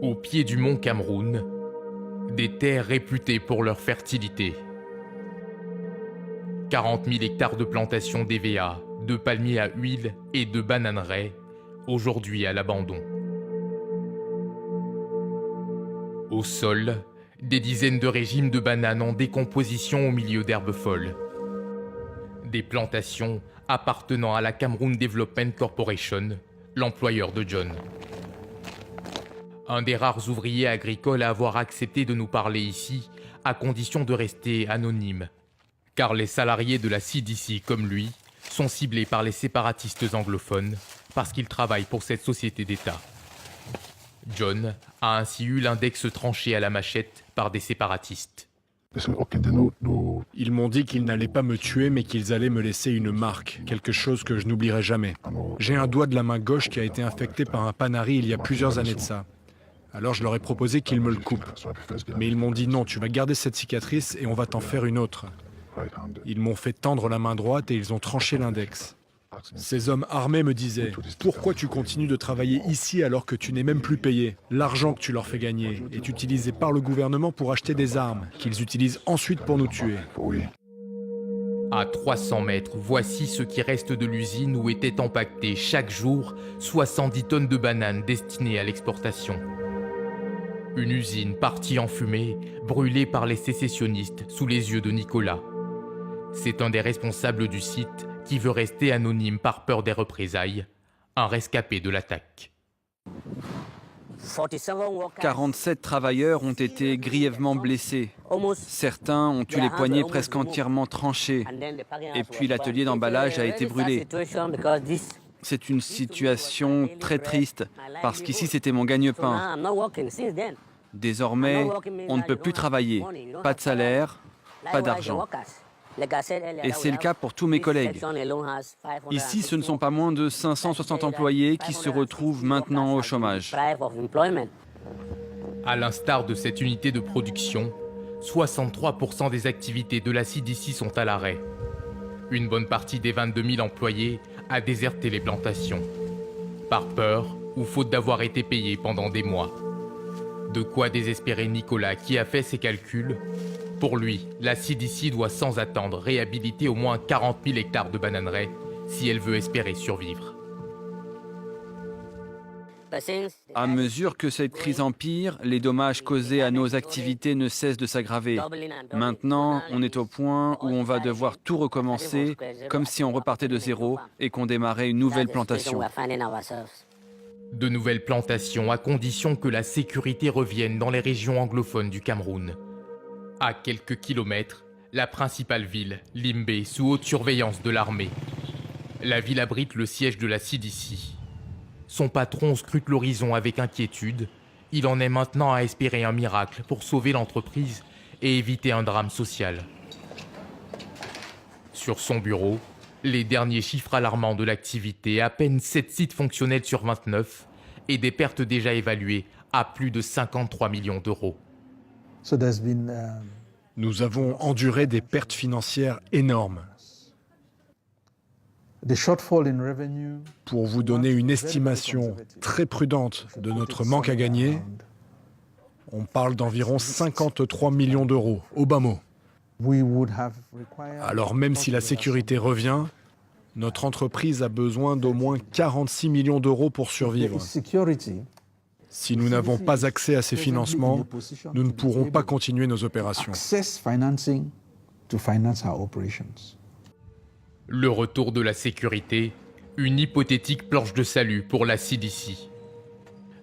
Au pied du mont Cameroun, des terres réputées pour leur fertilité. 40 000 hectares de plantations d'EVA, de palmiers à huile et de bananeraies, aujourd'hui à l'abandon. Au sol, des dizaines de régimes de bananes en décomposition au milieu d'herbes folles. Des plantations appartenant à la Cameroun Development Corporation, l'employeur de John. Un des rares ouvriers agricoles à avoir accepté de nous parler ici, à condition de rester anonyme. Car les salariés de la CDC, comme lui, sont ciblés par les séparatistes anglophones parce qu'ils travaillent pour cette société d'État. John a ainsi eu l'index tranché à la machette par des séparatistes. Ils m'ont dit qu'ils n'allaient pas me tuer, mais qu'ils allaient me laisser une marque, quelque chose que je n'oublierai jamais. J'ai un doigt de la main gauche qui a été infecté par un panari il y a plusieurs années de ça. Alors je leur ai proposé qu'ils me le coupent. Mais ils m'ont dit non, tu vas garder cette cicatrice et on va t'en faire une autre. Ils m'ont fait tendre la main droite et ils ont tranché l'index. Ces hommes armés me disaient « Pourquoi tu continues de travailler ici alors que tu n'es même plus payé? L'argent que tu leur fais gagner est utilisé par le gouvernement pour acheter des armes, qu'ils utilisent ensuite pour nous tuer. » À 300 mètres, voici ce qui reste de l'usine où étaient empaquetées chaque jour 70 tonnes de bananes destinées à l'exportation. Une usine partie en fumée, brûlée par les sécessionnistes sous les yeux de Nicolas. C'est un des responsables du site qui veut rester anonyme par peur des représailles, un rescapé de l'attaque. 47 travailleurs ont été grièvement blessés. Certains ont eu les poignets presque entièrement tranchés. Et puis l'atelier d'emballage a été brûlé. C'est une situation très triste, parce qu'ici c'était mon gagne-pain. Désormais, on ne peut plus travailler. Pas de salaire, pas d'argent. Et c'est le cas pour tous mes collègues. Ici, ce ne sont pas moins de 560 employés qui se retrouvent maintenant au chômage. À l'instar de cette unité de production, 63% des activités de la CDC sont à l'arrêt. Une bonne partie des 22 000 employés a déserté les plantations. Par peur ou faute d'avoir été payés pendant des mois. De quoi désespérer Nicolas qui a fait ses calculs. Pour lui, la CDC doit sans attendre réhabiliter au moins 40 000 hectares de bananeraies si elle veut espérer survivre. À mesure que cette crise empire, les dommages causés à nos activités ne cessent de s'aggraver. Maintenant, on est au point où on va devoir tout recommencer, comme si on repartait de zéro et qu'on démarrait une nouvelle plantation. De nouvelles plantations à condition que la sécurité revienne dans les régions anglophones du Cameroun. À quelques kilomètres, la principale ville, Limbe, sous haute surveillance de l'armée. La ville abrite le siège de la CDC. Son patron scrute l'horizon avec inquiétude. Il en est maintenant à espérer un miracle pour sauver l'entreprise et éviter un drame social. Sur son bureau, les derniers chiffres alarmants de l'activité, à peine 7 sites fonctionnels sur 29 et des pertes déjà évaluées à plus de 53 millions d'euros. Nous avons enduré des pertes financières énormes. Pour vous donner une estimation très prudente de notre manque à gagner, on parle d'environ 53 millions d'euros, au bas mot. Alors même si la sécurité revient, notre entreprise a besoin d'au moins 46 millions d'euros pour survivre. Si nous n'avons pas accès à ces financements, nous ne pourrons pas continuer nos opérations. Le retour de la sécurité, une hypothétique planche de salut pour la CDC.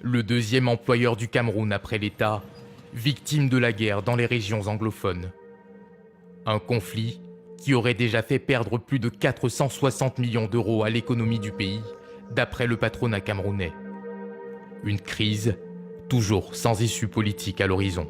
Le deuxième employeur du Cameroun après l'État, victime de la guerre dans les régions anglophones. Un conflit qui aurait déjà fait perdre plus de 460 millions d'euros à l'économie du pays, d'après le patronat camerounais. Une crise, toujours sans issue politique à l'horizon.